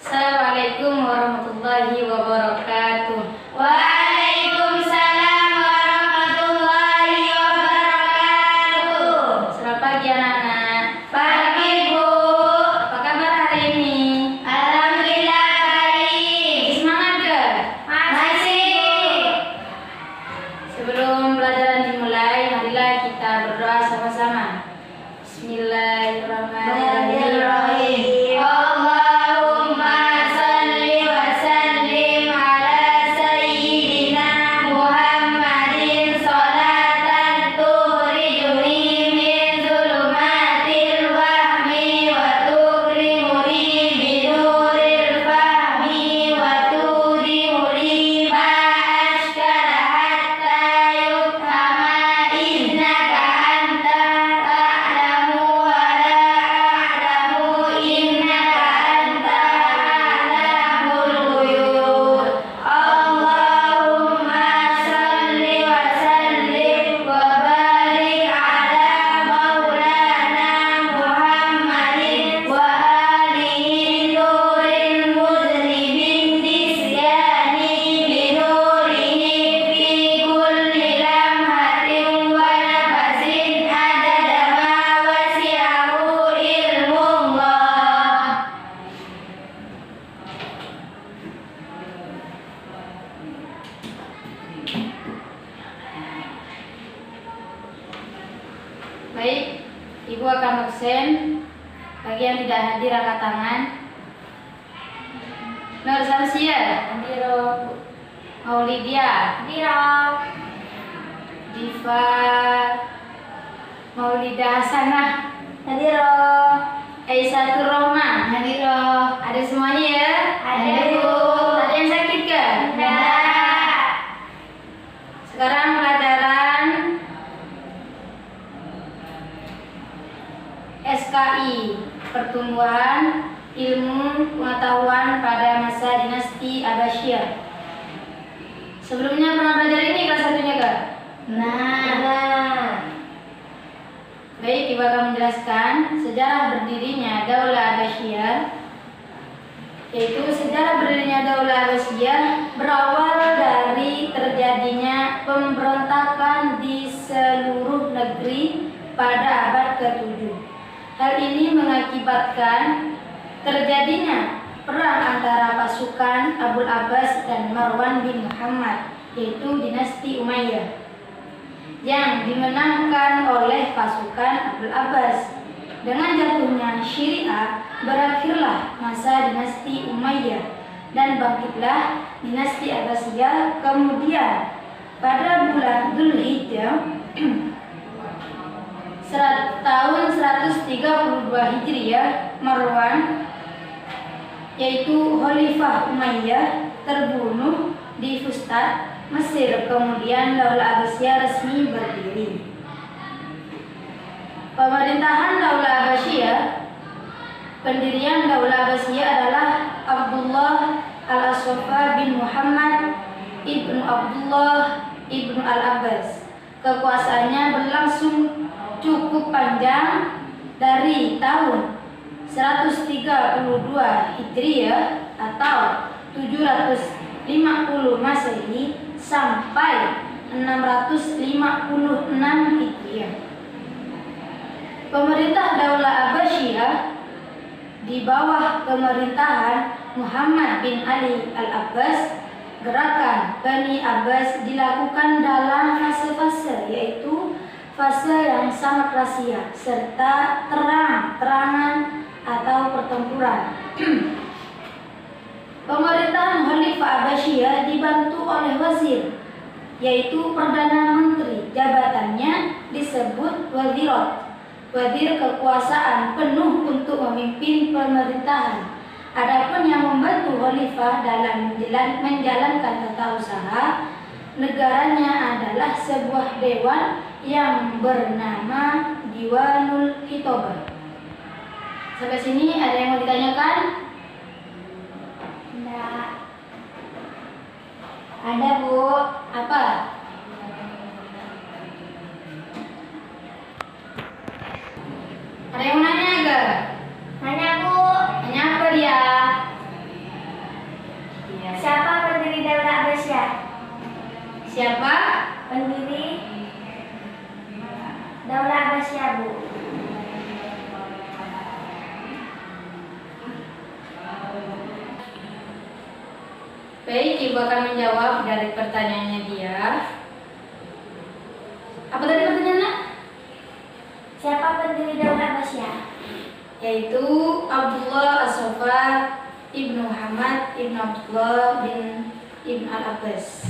Assalamualaikum warahmatullahi wabarakatuh. Waalaikumsalam warahmatullahi wabarakatuh. Selamat pagi anak-anak. Pagi Bu. Apa kabar hari ini? Alhamdulillah baik. Semangat ke? Masih. Sebelum pelajaran dimulai, marilah kita berdoa sama-sama. Bismillahirrahmanirrahim. Allahumma salli wa sallim ala sayyidina Muhammadin salatan tukhrijuni min zulumatil wahmi wa tukrimuni binuril fahmi wa tudhimuni ma ashkara hatta yufhama innaka anta a'lamu wa la a'lamu innaka anta a'lamul ghuyub. Allahumma salli wa sallim wa barik ala maulana Muhammadin wa alihi nuril muzlimin disyani binurihi fi kulli lamhatin wa nafasin adada ma wasi'ahu ilmullah. Baik, Ibu akan absen. Bagi yang tidak hadir angkat tangan. Nur Samsia, Hadiro. Maulidia, Hadiro. Diva, Maulida Hasanah, Hadiro. Aisyah Roma. Hadiro. Ada semuanya ya? Ada, Bu. Ada yang sakit ke? Tidak. Sekarang pelajaran SKI, Pertumbuhan Ilmu Pengetahuan pada Masa Dinasti Abbasiyah. Sebelumnya pernah belajar ini kelas satunya Kak? Nah. Baik, Ibu akan menjelaskan sejarah berdirinya Daulah Abbasiyah. Yaitu sejarah berdirinya Daulah Abbasiyah berawal dari terjadinya pemberontakan di seluruh negeri pada abad ke-7. Hal ini mengakibatkan terjadinya perang antara pasukan Abu Abbas dan Marwan bin Muhammad, yaitu dinasti Umayyah, yang dimenangkan oleh pasukan Abu Abbas. Dengan jatuhnya Syariah, berakhirlah masa dinasti Umayyah dan bangkitlah dinasti Abbasiyah. Kemudian pada bulan Dzulhijjah tahun 132 Hijriah, Marwan, yaitu Khalifah Umayyah, terbunuh di Fustat, Mesir. Kemudian Daulah Abbasiyah resmi berdiri. Pemerintahan Daulah Abbasiyah, pendirian Daulah Abbasiyah adalah Abdullah al-Aswafa bin Muhammad ibnu Abdullah ibnu al-Abbas. Kekuasaannya berlangsung cukup panjang dari tahun 132 Hijriah atau 750 Masehi sampai 656 Hijriah. Pemerintah Daulah Abbasiyah di bawah pemerintahan Muhammad bin Ali al-Abbas, gerakan Bani Abbas dilakukan dalam fase-fase, yaitu fase yang sangat rahasia serta terang-terangan atau pertempuran. Pemerintahan Khalifah Abbasiyah dibantu oleh wazir, yaitu Perdana Menteri. Jabatannya disebut wazirat. Wazir kekuasaan penuh untuk memimpin pemerintahan. Adapun yang membantu Khalifah dalam menjalankan tata usaha negaranya adalah sebuah dewan yang bernama Diwanul Khitobah. Sampai sini ada yang mau ditanyakan? Tidak. Ada, Bu. Apa? Ada yang nanya gak? Nanya, Bu. Nanya apa dia? Siapa? Pendiri Daulah Abbasiyah, Bu. Baik, Ibu akan menjawab dari pertanyaannya dia. Apa tadi pertanyaannya? Siapa pendiri Daulah Abbasiyah? Yaitu Abdullah As-Safa Ibnu Muhammad Ibnu Abdullah bin Ibn Al-Abbas.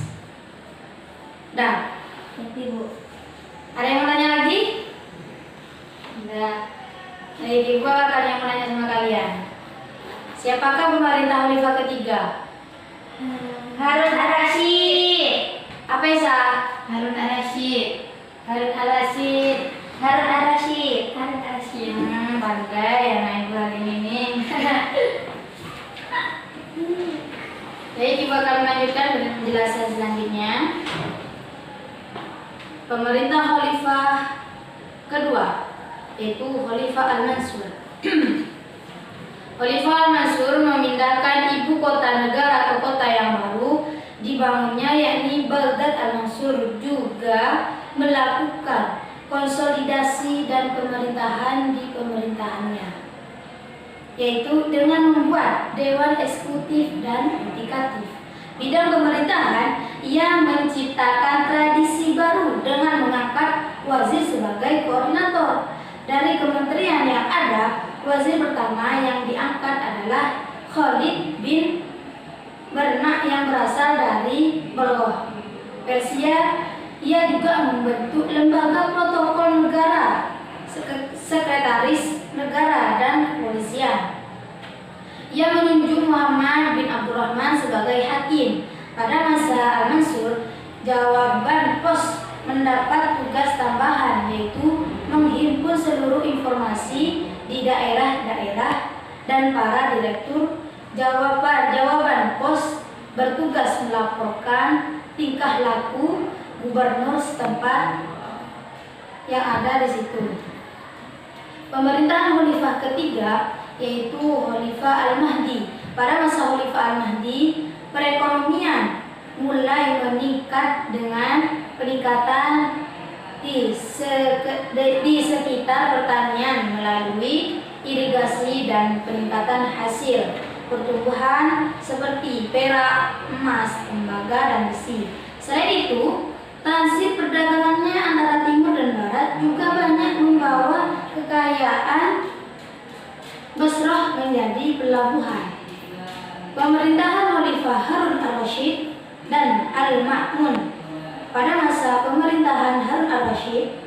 Dah. Nanti, Bu. Ada yang mau tanya lagi? Enggak. Baik, Ibu akan yang menanya sama kalian. Siapakah pemerintah khalifah ketiga? Harun Ar-Rasyid. Apa Esa? Harun Ar-Rasyid. Harun Al-Rashid. Harun Ar-Rasyid. Harun Ar-Rasyid. Pandai anak Ibu hari ini. Baik, Ibu akan melanjutkan dengan penjelasan selanjutnya. Pemerintah khalifah kedua yaitu Khalifah Al-Mansur. Khalifah Al-Mansur memindahkan ibu kota negara atau kota yang baru dibangunnya yakni Baghdad. Al-Mansur juga melakukan konsolidasi dan pemerintahan di pemerintahannya, yaitu dengan membuat dewan eksekutif dan yudikatif. Bidang pemerintahan, ia menciptakan tradisi baru dengan mengangkat wazir sebagai koordinator. Dari kementerian yang ada, wazir pertama yang diangkat adalah Khalid bin Barna yang berasal dari Balkh, Persia. Ia juga membentuk lembaga protokol negara, sekretaris negara, dan kepolisian. Ia menunjuk Muhammad bin Abdurrahman sebagai hakim. Pada masa Al-Mansur, jawaban pos mendapat tugas tambahan, yaitu menghimpun seluruh informasi di daerah-daerah, dan para direktur jawaban pos bertugas melaporkan tingkah laku gubernur setempat yang ada di situ. Pemerintahan khalifah ketiga yaitu Khalifah Al-Mahdi. Pada masa Khalifah Al-Mahdi, perekonomian mulai meningkat dengan peningkatan di sekitar pertanian melalui irigasi dan peningkatan hasil pertumbuhan seperti perak, emas, tembaga, dan besi. Selain itu, transit perdagangannya antara timur dan barat juga banyak membawa kekayaan Basrah menjadi pelabuhan. Pemerintahan Khalifah Harun Ar-Rasyid dan Al-Ma'mun. Pada masa pemerintahan Harun Ar-Rasyid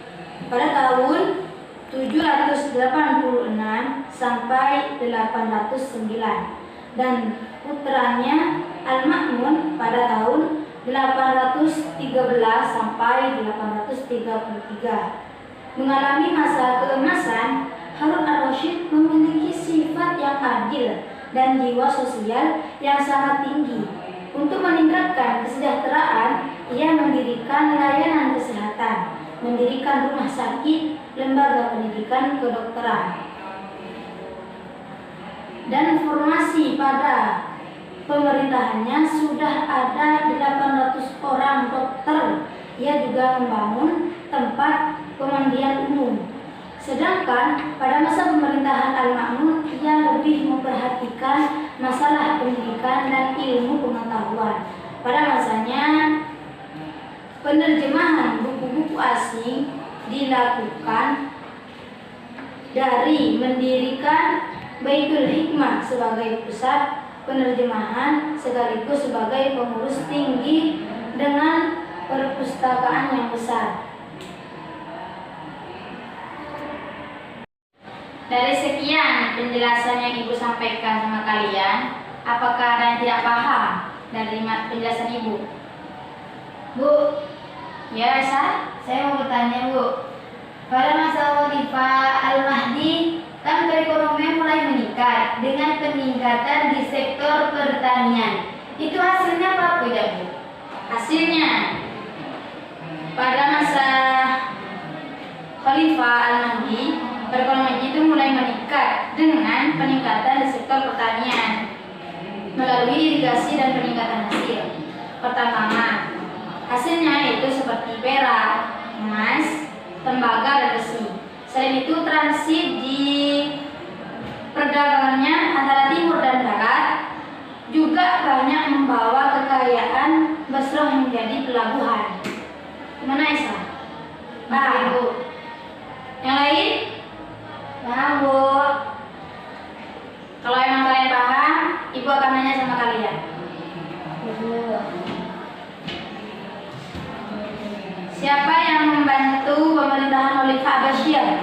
pada tahun 786 sampai 809 dan putranya Al-Ma'mun pada tahun 813 sampai 833. Mengalami masa keemasan, Harun Ar-Rasyid memiliki sifat yang adil dan jiwa sosial yang sangat tinggi. Untuk meningkatkan kesejahteraan, ia mendirikan layanan kesehatan, mendirikan rumah sakit, lembaga pendidikan kedokteran, dan formasi pada pemerintahannya sudah ada 800 orang dokter. Ia juga membangun tempat pemandian umum. Sedangkan pada masa pemerintahan Al-Ma'mun, ia lebih memperhatikan masalah pendidikan dan ilmu pengetahuan. Pada masanya, penerjemahan buku-buku asing dilakukan dari mendirikan Baitul Hikmah sebagai pusat penerjemahan sekaligus sebagai pengurus tinggi dengan perpustakaan yang besar. Dari sekian penjelasan yang Ibu sampaikan sama kalian, apakah ada yang tidak paham dari penjelasan Ibu? Bu, Ya, Esa? saya mau bertanya, Bu. Pada masa Khalifah Al-Mahdi, kan perekonomian mulai meningkat dengan peningkatan di sektor pertanian. Itu hasilnya apa, Bu? Hasilnya, pada masa Khalifah Al-Mahdi, perekonomian itu mulai meningkat dengan peningkatan di sektor pertanian melalui irigasi dan peningkatan hasil pertambangan. Hasilnya seperti perak, emas, tembaga, dan besi. Selain itu, transit di perdagangannya antara timur dan barat juga banyak membawa kekayaan Basrah menjadi pelabuhan. Gimana Esa? Paham Bu? Yang lain? Paham Bu? Kalau emang kalian paham, Ibu akan nanya sama kalian. Siapa yang membantu pemerintahan Khalifah Abbasiyah?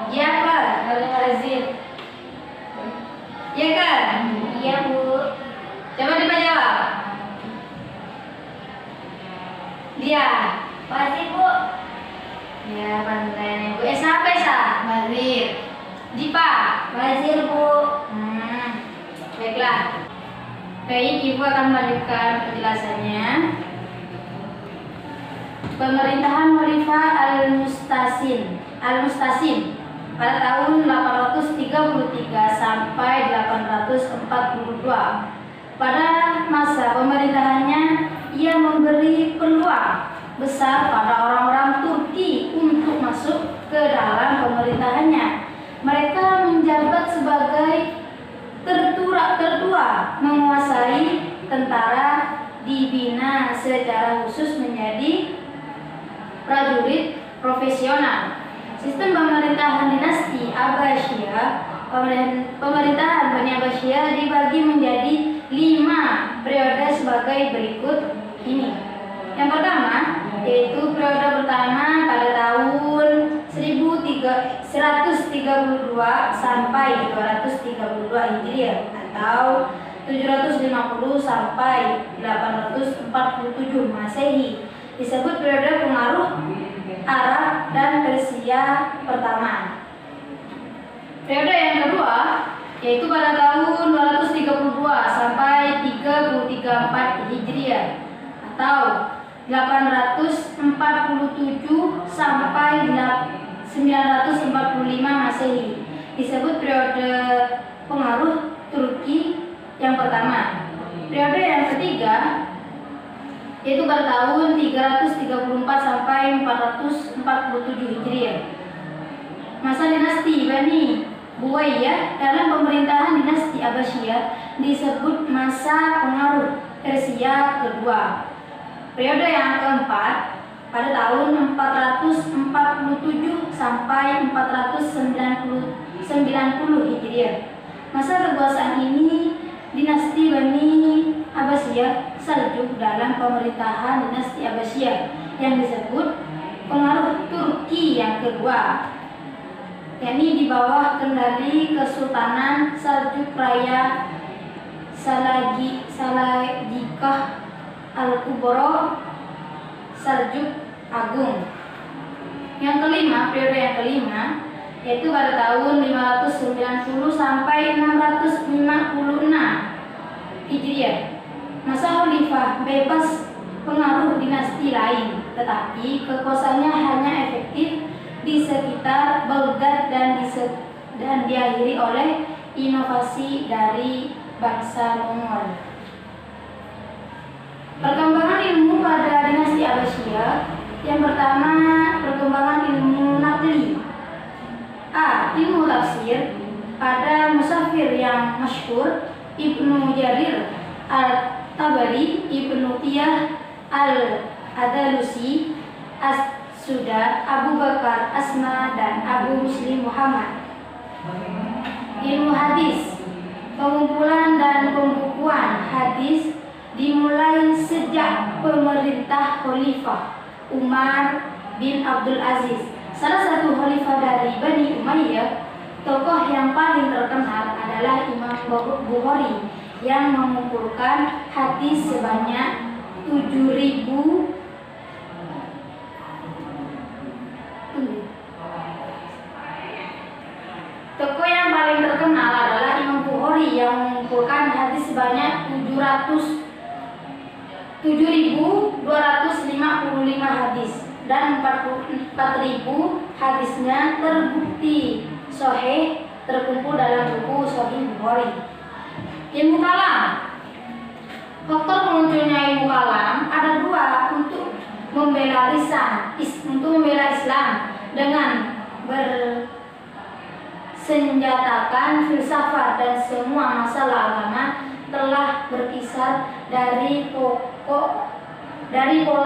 Siapa? Al-Wazir. Iya kan? Iya Bu. Coba Dipa jawab. Dia. Wazir Bu. Ya, pandai Bu. Esa apa Esa? Wazir. Dipa. Wazir Bu. Baiklah. Baik, Ibu akan melanjutkan penjelasannya. Pemerintahan Khalifah Al-Mustasim pada tahun 833 sampai 842. Pada masa pemerintahannya, ia memberi peluang besar pada orang-orang Turki untuk masuk ke dalam pemerintahannya. Mereka menjabat sebagai tertua, menguasai tentara, dibina secara khusus menjadi prajurit profesional. Sistem pemerintahan dinasti Abbasiyah, pemerintahan Bani Abbasiyah dibagi menjadi 5 periode sebagai berikut ini. Yang pertama, yaitu periode pertama pada tahun 1132 sampai 232 Hijriah atau 750 sampai 847 Masehi, disebut periode pengaruh Arab dan Persia pertama. Periode yang kedua yaitu pada tahun 232 sampai 334 Hijriah atau 847 sampai 945 Masehi, disebut periode pengaruh Turki yang pertama. Periode yang ketiga yaitu pada tahun 334 sampai 447 Hijriah, masa dinasti Bani Buwayyah. Dalam pemerintahan dinasti Abbasiyah disebut masa pengaruh Persia kedua. Periode yang keempat pada tahun 447 sampai 490 Hijriah. Masa kekuasaan ini dinasti Bani Abbasiyah Saljuk dalam pemerintahan dinasti Abbasiyah yang disebut pengaruh Turki yang kedua, yakni di bawah kendali Kesultanan Saljuk Raya Salajikah Al-Kubro Saljuk Agung. Yang kelima, periode yang kelima yaitu pada tahun 590 sampai 656 Hijriah. Masa khalifah bebas pengaruh dinasti lain, tetapi kekuasaannya hanya efektif di sekitar Baghdad dan diakhiri oleh inovasi dari bangsa Mongol. Perkembangan ilmu pada dinasti Abbasiyah. Yang pertama, perkembangan ilmu nakli. Ilmu tafsir pada musafir yang masyhur Ibnu Jarir Al-Tabari, Ibnu Tiyah Al-Adalusi, As-Suda, Abu Bakar Asma, dan Abu Muslim Muhammad. Ilmu hadis. Pengumpulan dan pembukuan hadis dimulai sejak pemerintah Khalifah Umar bin Abdul Aziz, salah satu khalifah dari Bani Umayyah. Tokoh yang paling terkenal adalah Imam Bukhari yang mengumpulkan hadis sebanyak 7.000. Tokoh yang paling terkenal adalah Imam Bukhari yang mengumpulkan hadis sebanyak 7.255 hadis dan 44.000 hadisnya terbukti sahih terkumpul dalam buku Sahih Bukhari. Ilmu kalam. Faktor munculnya ilmu kalam ada dua membela Islam dengan bersenjatakan filsafat dan semua masalah agama telah berkisar dari pola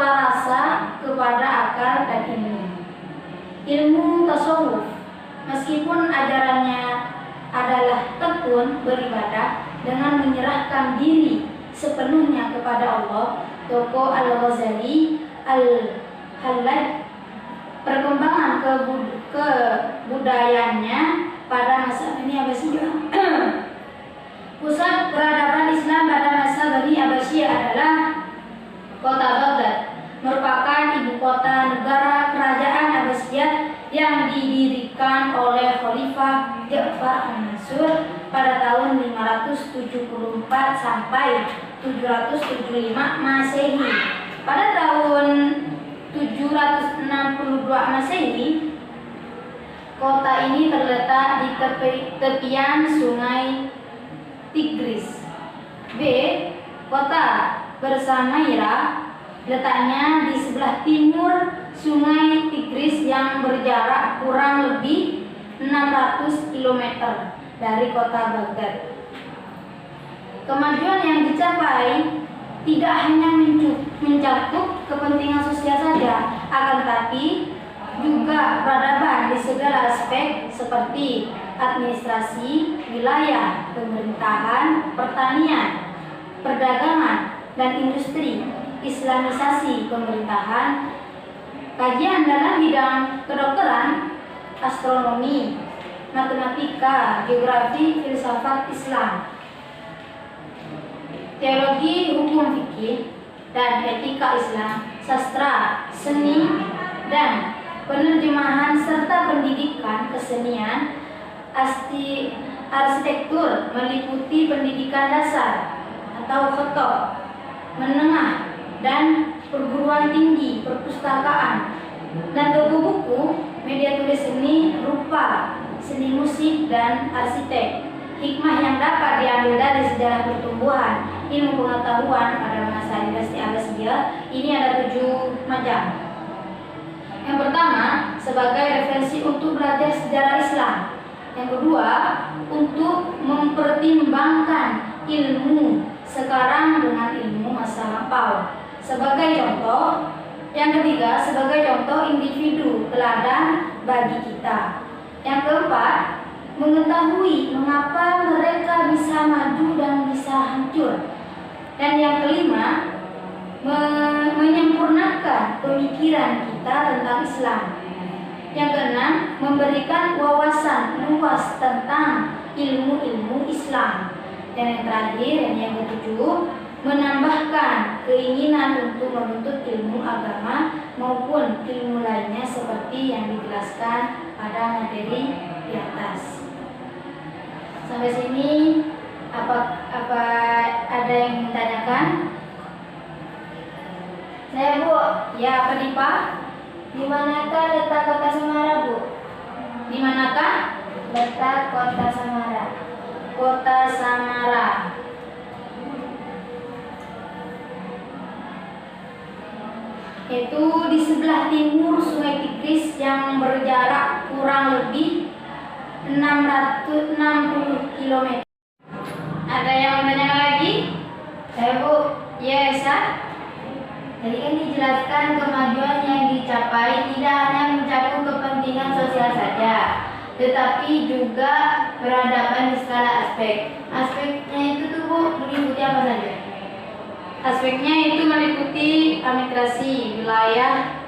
rasa kepada akal dan ilmu tasawuf. Meskipun ajarannya adalah tekun beribadah dengan menyerahkan diri sepenuhnya kepada Allah, tokoh Al-Ghazali Al-Hallaj perkembangan kebudayaannya pada masa Bani Abbasiyah. Pusat peradaban Islam pada masa Bani Abbasiyah adalah kota Baghdad, merupakan ibu kota negara kerajaan Abbasiyah yang didirikan oleh Khalifah Ja'far An-Mansur pada tahun 574 sampai 775 Masehi. Pada tahun 762 Masehi, kota ini terletak di tepian sungai Tigris. B. Kota Bersamaira letaknya di sebelah timur sungai Tigris yang berjarak kurang lebih 600 km dari kota Baghdad. Kemajuan yang dicapai tidak hanya mencakup kepentingan sosial saja, akan tetapi juga peradaban di segala aspek seperti administrasi, wilayah, pemerintahan, pertanian, perdagangan, dan industri, islamisasi pemerintahan, kajian dalam bidang kedokteran, astronomi, matematika, geografi, filsafat Islam, teologi, hukum fikih, dan etika Islam, sastra, seni, dan penerjemahan serta pendidikan kesenian, arsitektur meliputi pendidikan dasar atau khotob, menengah, dan perguruan tinggi, perpustakaan, dan toko buku, media tulis seni, rupa, seni musik, dan arsitek. Hikmah yang dapat diambil dari sejarah pertumbuhan ilmu pengetahuan pada masa dinasti Abbasiyah ini ada 7 macam. Yang pertama, sebagai referensi untuk belajar sejarah Islam. Yang kedua, untuk mempertimbangkan ilmu sekarang dengan ilmu masa lampau. Sebagai contoh. Yang ketiga, sebagai contoh individu teladan bagi kita. Yang keempat, mengetahui mengapa mereka bisa maju dan bisa hancur. Dan yang kelima, menyempurnakan pemikiran kita tentang Islam. Yang keenam, memberikan wawasan luas tentang ilmu-ilmu Islam. Dan yang terakhir, yang ketujuh, menambahkan keinginan untuk menuntut ilmu agama maupun ilmu lainnya seperti yang dijelaskan pada materi di atas. Sampai sini apa ada yang ditanyakan? Saya, Bu. Ya, apa nih, Pak? Di manakah letak kota Samara, Bu? Di manakah Letak kota Samara. kota Samara? Itu di sebelah timur Sungai Tigris yang berjarak kurang lebih 660 km. Ada yang bertanya lagi? Saya, Bu. Ya, Esa. Tadi kan dijelaskan kemajuan yang dicapai tidak hanya mencakup kepentingan sosial saja, tetapi juga peradaban di skala aspek. Aspeknya itu tuh, Bu, meliputi apa saja? Aspeknya itu meliputi administrasi, wilayah,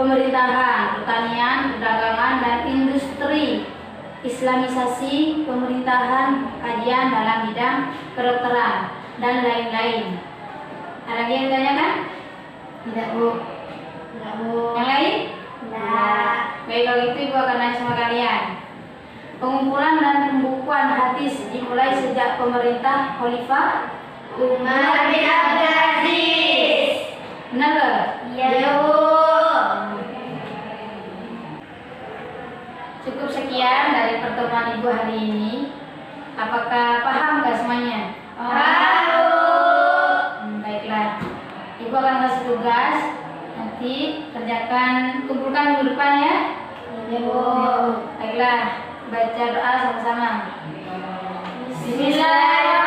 pemerintahan, pertanian, perdagangan, dan industri, islamisasi pemerintahan, kajian dalam bidang kedokteran, dan lain-lain. Ada lagi yang ditanyakan? Tidak, Bu. Tidak, Bu. Yang lain? Tidak. Baik, kalau itu Ibu akan nanya sama kalian. Pengumpulan dan pembukuan hadis dimulai sejak pemerintah Khalifah Umar bin Abdul Aziz. Benar gak? Iya, Bu. Cukup sekian dari pertemuan Ibu hari ini. Apakah paham gak semuanya? Paham, Bu. Baiklah, Ibu akan kasih tugas. Nanti Berarti kerjakan, kumpulkan minggu depan ya. Ya, Bu. Baiklah, baca doa sama-sama. Bismillahirrahmanirrahim.